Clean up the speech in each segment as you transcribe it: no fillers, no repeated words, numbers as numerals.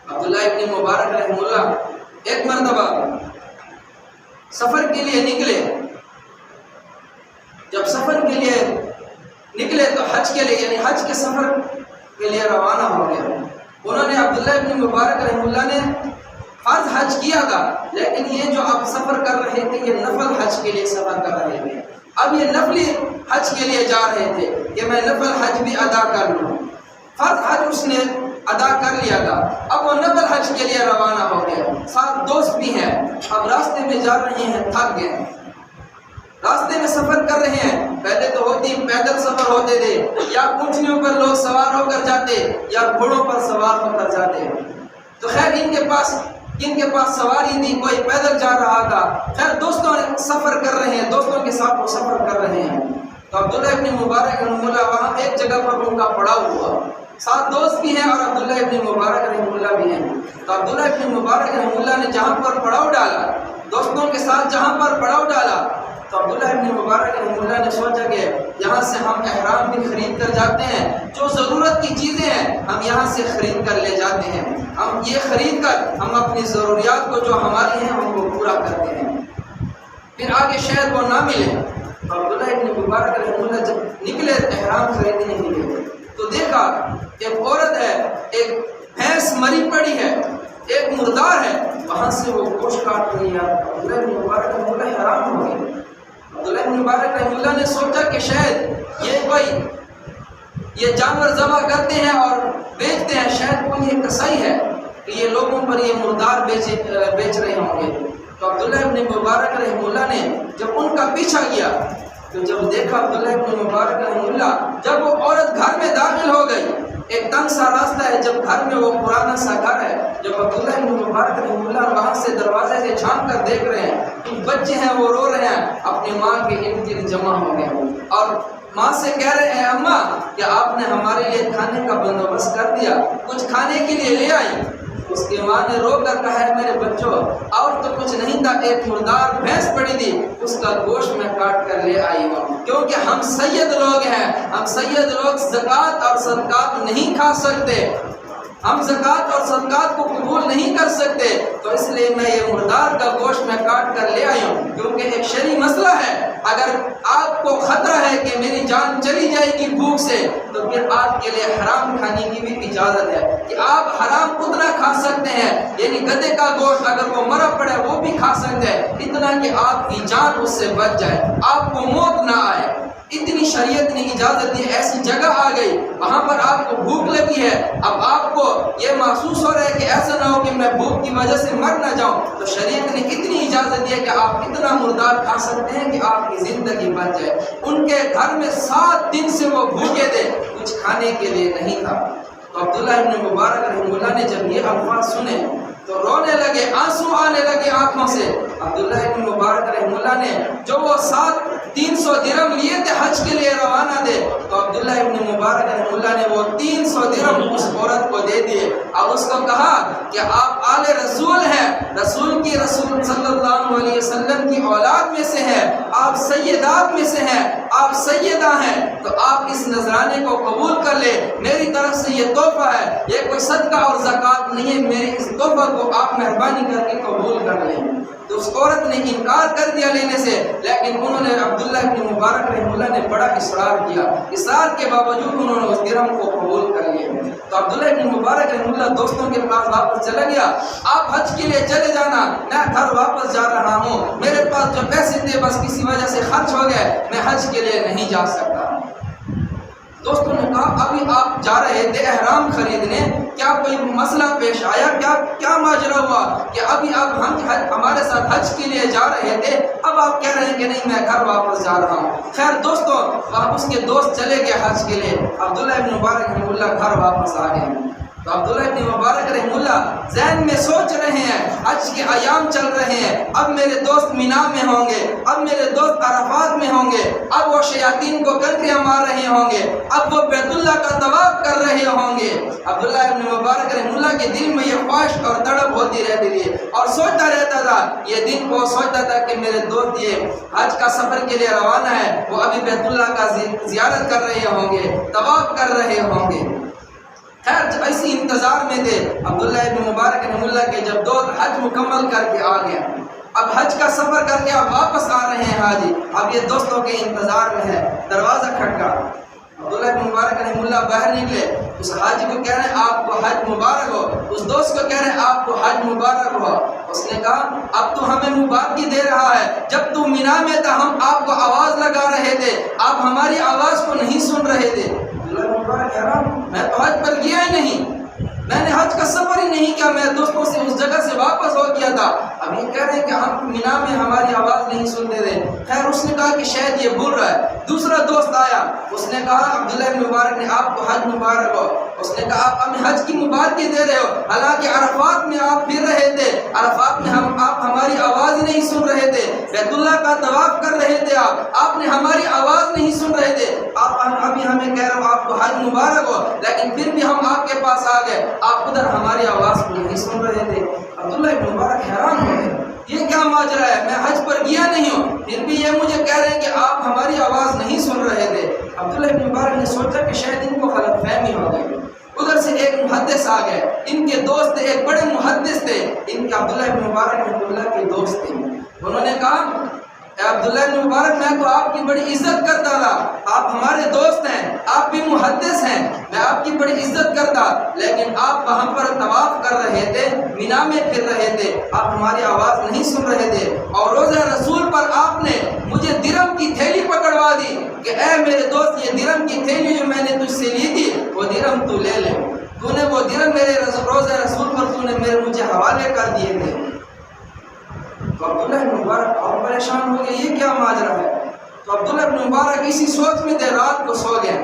عبداللہ ابن مبارک رحمہ اللہ ایک مرتبہ سفر کے لیے نکلے. جب سفر کے لیے نکلے تو حج کے لیے یعنی حج کے سفر کے لیے روانہ ہو گیا. انہوں نے عبداللہ ابن مبارک رحمہ اللہ نے فرض حج کیا تھا، لیکن یہ جو اب سفر کر رہے تھے یہ نفل حج کے لیے سفر کر رہے تھے. اب یہ نفلی حج کے لیے جا رہے تھے کہ میں نفل حج بھی ادا کر لوں. فرض حج اس نے ادا کر لیا تھا، اب وہ نفل حج کے لیے روانہ ہو گیا. ساتھ دوست بھی ہیں. اب راستے میں جا رہے ہیں، تھک گئے، راستے میں سفر کر رہے ہیں. پہلے تو پیدل سفر ہوتے تھے، یا اونٹنیوں پر لوگ سوار ہو کر جاتے یا گھوڑوں پر سوار ہو کر جاتے. تو خیر ان کے پاس سواری تھی، کوئی پیدل جا رہا تھا. خیر دوستوں سفر کر رہے ہیں، دوستوں کے ساتھ وہ سفر کر رہے ہیں. تو عبداللہ ابن مبارک رحمہ اللہ وہاں ایک جگہ پر ان کا پڑاؤ ہوا. ساتھ دوست بھی ہیں اور عبداللہ ابن مبارک رحمہ اللہ بھی ہیں. تو عبداللہ ابن مبارک رحمہ اللہ نے جہاں پر پڑاؤ ڈالا، دوستوں کے ساتھ جہاں پر پڑاؤ ڈالا، تو عبداللہ ابن مبارک رحمہ اللہ نے سوچا کہ یہاں سے ہم احرام بھی خرید کر جاتے ہیں، جو ضرورت کی چیزیں ہیں ہم یہاں سے خرید کر لے جاتے ہیں. ہم یہ خرید کر ہم اپنی ضروریات کو جو ہماری ہیں ہم وہ پورا کرتے ہیں. پھر آگے شاید وہ نہ ملے. تو عبداللہ ابن مبارک رحمہ اللہ جب نکلے احرام خریدنے کے لیے تو دیکھا ایک عورت ہے، ایک بھینس مری پڑی ہے، ایک مردار ہے، وہاں سے وہ گوشت کاٹ رہی ہے. عبداللہ ابن مبارک رحمہ اللہ حیران ہو گئے. عبداللہ ابن مبارک رحمہ اللہ نے سوچا کہ شاید یہ جانور ذبح کرتے ہیں اور بیچتے ہیں، شاید کوئی یہ کسائی ہے کہ یہ لوگوں پر یہ مردار بیچ رہے ہوں گے. تو عبداللہ ابن مبارک رحمہ اللہ نے جب ان کا پیچھا کیا تو جب دیکھا عبداللہ ابن مبارک رحمہ اللہ جب وہ عورت گھر میں داخل ہو گئی، ایک تنگ سا راستہ ہے، جب گھر میں وہ پرانا سا گھر ہے، جب عبداللہ ابن مبارک رحمہ اللہ وہاں سے دروازے سے جھانک کر دیکھ رہے ہیں کہ بچے ہیں وہ رو رہے ہیں، اپنی ماں کے ارد گرد جمع ہو گئے اور ماں سے کہہ رہے ہیں اماں کہ آپ نے ہمارے لیے کھانے کا بندوبست کر دیا، کچھ کھانے کے لیے لے آئی. اس کی ماں نے رو کر کہا ہے میرے بچوں اور تو کچھ نہیں تھا، ایک مردار بھینس پڑی تھی، اس کا گوشت میں کاٹ کر لے آئی ہوں، کیونکہ ہم سید لوگ ہیں، ہم سید لوگ زکوٰۃ اور صدقات نہیں کھا سکتے، ہم زکوٰۃ اور صدقات کو قبول نہیں کر سکتے، تو اس لیے میں یہ مردار کا گوشت میں کاٹ کر لے آئی ہوں. کیونکہ ایک شرعی مسئلہ ہے، اگر آپ کو خطرہ ہے کہ میری جان چلی جائے گی بھوک سے تو پھر آپ کے لیے حرام کھانے کی بھی اجازت ہے کہ آپ حرام اتنا کھا سکتے ہیں، یعنی گدھے کا گوشت اگر وہ مرا پڑے وہ بھی کھا سکتے ہیں، اتنا کہ آپ کی جان اس سے بچ جائے، آپ کو موت نہ آئے. اتنی شریعت نے اجازت دی. ایسی جگہ آ گئی وہاں پر آپ کو بھوک لگی ہے، اب آپ کو یہ محسوس ہو رہا ہے کہ ایسا نہ ہو کہ میں بھوک کی وجہ سے مر نہ جاؤں، تو شریعت نے اتنی اجازت دی کہ آپ اتنا مردار کھا سکتے ہیں کہ آپ کی زندگی بچ جائے. ان کے گھر میں 7 دن سے وہ بھوکے تھے، کچھ کھانے کے لیے نہیں تھا. تو عبداللہ ابن مبارک رحمہ اللہ نے جب یہ الفاظ سنے تو رونے لگے، آنسو آنے لگے آنکھوں سے. عبداللہ ابن مبارک رحمہ اللہ نے جو وہ 300 درہم لیے تھے حج کے لیے روانہ تھے، تو عبداللہ ابن مبارک رحمہ اللہ نے وہ 300 درہم اس عورت کو دے دیے اور اس کو کہا کہ آپ آل رسول ہیں، رسول صلی اللہ علیہ وسلم کی اولاد میں سے ہیں، آپ سیدات میں سے ہیں، آپ سیدہ ہیں، تو آپ اس نذرانے کو قبول کر لیں، میری طرف سے یہ تحفہ ہے، یہ کوئی صدقہ اور زکوٰۃ نہیں ہے، میرے اس تحفہ کو آپ مہربانی کر کے قبول کر لیں. تو اس عورت نے انکار کر دیا لینے سے، لیکن انہوں نے عبداللہ ابن مبارک رحمہ اللہ نے بڑا اصرار کیا، اصرار کے باوجود انہوں نے اس درہم کو قبول کر لیا. تو عبداللہ ابن مبارک رحمہ اللہ دوستوں کے پاس واپس چلا گیا. آپ حج کے لیے چلے جانا، میں گھر واپس جا رہا ہوں، میرے پاس جو پیسے تھے بس کسی وجہ سے خرچ ہو گئے، میں حج کے لیے نہیں جا سکتا. دوستوں نے کہا ابھی آپ جا رہے تھے احرام خریدنے، کیا کوئی مسئلہ پیش آیا، کیا ماجرا ہوا کہ ابھی آپ ہمارے ساتھ حج کے لیے جا رہے تھے، اب آپ کہہ رہے ہیں کہ نہیں میں گھر واپس جا رہا ہوں. خیر دوستوں اس کے دوست چلے گئے حج کے لیے، عبداللہ ابن مبارک رحمہ اللہ گھر واپس آ گئے. تو عبداللہ ابن مبارک رحمہ اللہ ذہن میں سوچ رہے ہیں حج کے ایام چل رہے ہیں، اب میرے دوست مینا میں ہوں گے، اب میرے دوست عرفات میں ہوں گے، اب وہ شیاطین کو کنکریاں مار رہے ہوں گے، اب وہ بیت اللہ کا طواف کر رہے ہوں گے. عبداللہ ابن مبارک رحمہ اللہ کے دل میں یہ خواہش اور تڑپ ہوتی رہتی تھی اور سوچتا رہتا تھا، یہ دن کو سوچتا تھا کہ میرے دوست یہ حج کا سفر کے لیے روانہ ہے، وہ ابھی بیت اللہ کا زیارت کر رہے ہوں گے، طواف کر رہے ہوں گے. خیر ایسی انتظار میں تھے عبداللہ ابن مبارک رحمہ اللہ کے جب دوست حج مکمل کر کے آ گیا، اب حج کا سفر کر کے اب واپس آ رہے ہیں حاجی، اب یہ دوستوں کے انتظار میں ہے، دروازہ کھٹکا، عبداللہ ابن مبارک رحمہ اللہ باہر نکلے، اس حاجی کو کہہ رہے ہیں آپ کو حج مبارک ہو، اس دوست کو کہہ رہے ہیں آپ کو حج مبارک ہو۔ اس نے کہا اب تو ہمیں مبارکی دے رہا ہے، جب تو مینا میں تھا ہم آپ کو آواز لگا رہے تھے، آپ ہماری آواز کو نہیں سن رہے تھے۔ عبداللہ ابن مبارک حیران، میں تو حج پر گیا ہی نہیں، میں نے حج کا سفر ہی نہیں کیا، میں دوستوں سے اس جگہ سے واپس ہو گیا تھا، اب یہ کہہ رہے ہیں کہ ہم مینا میں ہماری آواز نہیں سنتے تھے۔ خیر اس نے کہا کہ شاید یہ بول رہا ہے۔ دوسرا دوست آیا، اس نے کہا عبداللہ بن مبارک نے آپ کو حج مبارک ہو، اس نے کہا آپ ہمیں حج کی مبارکی دے رہے ہو، حالانکہ عرفات میں آپ پھر رہے تھے، عرفات میں آپ ہماری آواز ہی نہیں سن رہے تھے، بیت اللہ کا طواف کر رہے تھے، آپ نے ہماری آواز نہیں سن رہے تھے، آپ ابھی ہمیں کہہ رہے ہو آپ کو حج مبارک ہو، لیکن پھر بھی ہم آپ کے پاس آ گئے، آپ ادھر ہماری آواز کو نہیں سن رہے تھے۔ عبداللہ ابن مبارک حیران ہو گئے، یہ کیا ماجرا ہے، میں حج پر گیا نہیں ہوں، پھر بھی یہ مجھے کہہ رہے ہیں کہ آپ ہماری آواز نہیں سن رہے تھے۔ عبداللہ ابن مبارک نے سوچا کہ شاید ان کو غلط فہمی ہو گئی۔ ادھر سے ایک محدث آ گئے، ان کے دوست تھے، ایک بڑے محدث تھے، ان کے عبداللہ ابن مبارک رحمہ اللہ کے دوست تھے۔ انہوں نے کہا اے عبداللہ ابن مبارک میں تو آپ کی بڑی عزت کرتا تھا، آپ ہمارے دوست ہیں، آپ بھی محدث ہیں، میں آپ کی بڑی عزت کرتا، لیکن آپ وہاں پر طواف کر رہے تھے، مینا میں پھر رہے تھے، آپ ہماری آواز نہیں سن رہے تھے، اور روزہ رسول پر آپ نے مجھے درہم کی تھیلی پکڑوا دی کہ اے میرے دوست یہ درہم کی تھیلی جو میں نے تجھ سے لی تھی وہ درہم تو لے لے، تو نے وہ درہم میرے روزہ رسول پر تو نے مجھے حوالے کر دیے تھے۔ تو عبداللہ ابن مبارک اور پریشان ہو گئے، یہ کیا ماجرا ہے؟ تو عبداللہ ابن مبارک اسی سوچ میں تھے، رات کو سو گئے،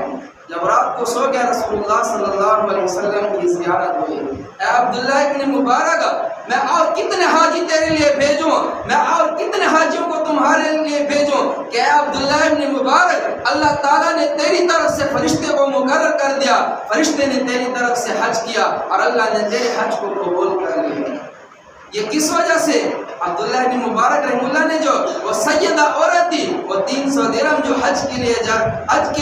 جب رات کو سو گیا رسول اللہ صلی اللہ علیہ وسلم کی زیارت ہوئی۔ اے عبداللہ ابن مبارک میں اور کتنے حاجی تیرے لیے بھیجوں، میں اور کتنے حاجیوں کو تمہارے لیے بھیجوں کہ اے عبداللہ ابن مبارک اللہ تعالیٰ نے تیری طرف سے فرشتے کو مقرر کر دیا، فرشتے نے تیری طرف سے حج کیا اور اللہ نے تیرے حج کو قبول کر لیا۔ یہ کس وجہ سے؟ عبداللہ ابن مبارک رحمہ اللہ نے جو وہ سیدہ عورت تھی، وہ 300 درہم جو حج کے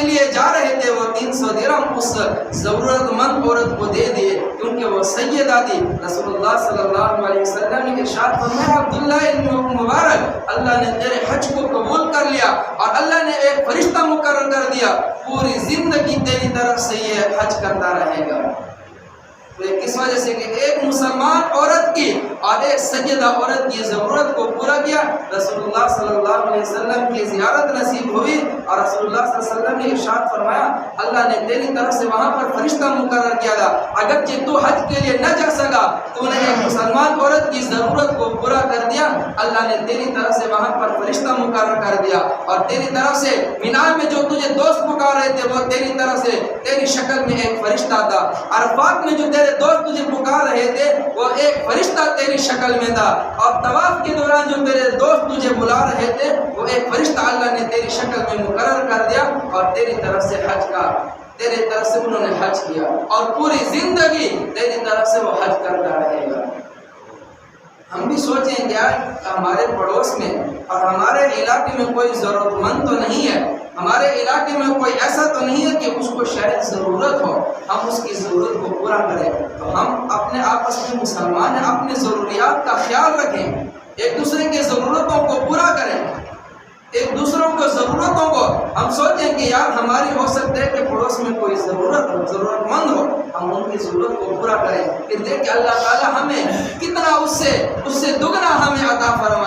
لیے جا رہے تھے، وہ 300 درہم اس ضرورت مند عورت کو دے دیے، کیونکہ وہ سیدہ تھی۔ رسول اللہ صلی اللہ علیہ وسلم نے ارشاد فرمایا عبداللہ ابن مبارک اللہ نے تیرے حج کو قبول کر لیا اور اللہ نے ایک فرشتہ مقرر کر دیا، پوری زندگی تیری طرف سے یہ حج کرتا رہے گا۔ کس وجہ سے کہ ایک مسلمان عورت کی اور ایک سیدہ عورت کی ضرورت کو پورا کیا، رسول اللہ صلی اللہ علیہ وسلم کی زیارت نصیب ہوئی اور رسول اللہ صلی اللہ علیہ وسلم نے ارشاد فرمایا اللہ نے تیری طرف سے وہاں پر فرشتہ مقرر کیا تھا، اگرچہ تو حج کے لیے نہ جا سکا، تو نے ایک مسلمان عورت کی ضرورت کو پورا کر دیا، اللہ نے تیری طرف سے وہاں پر فرشتہ مقرر کر دیا، اور تیری طرف سے مینا میں جو تجھے دوست پکار رہے تھے وہ تیری طرف سے تیری شکل میں ایک فرشتہ تھا، عرفات میں جو تیرے دوست تجھے پکار رہے تھے وہ ایک فرشتہ تیری شکل میں تھا، اور طواف کے دوران جو تیرے دوست تجھے بلا رہے تھے وہ ایک فرشتہ اللہ نے تیری شکل میں مقرر کر دیا، اور تیری طرف سے حج کا تیری طرف سے انہوں نے حج کیا، اور پوری زندگی تیری طرف سے وہ حج کرتا رہے گا۔ ہم بھی سوچیں کہ ہمارے پڑوس میں اور ہمارے علاقے میں کوئی ضرورت مند تو نہیں ہے، ہمارے علاقے میں کوئی ایسا تو نہیں ہے کہ اس کو شاید ضرورت ہو، ہم اس کی ضرورت کو پورا کریں، تو ہم اپنے آپس میں مسلمان ہیں، اپنے ضروریات کا خیال رکھیں، ایک دوسرے کی ضرورتوں کو پورا کریں، ایک دوسروں کو ضرورتوں کو ہم سوچیں کہ یار ہماری ہو سکتا ہے کہ پڑوس میں کوئی ضرورت مند ہو، ہم ان کی ضرورت کو پورا کریں، پھر دیکھ کہ اللہ تعالیٰ ہمیں کتنا اس سے دگنا ہمیں عطا فرمائے۔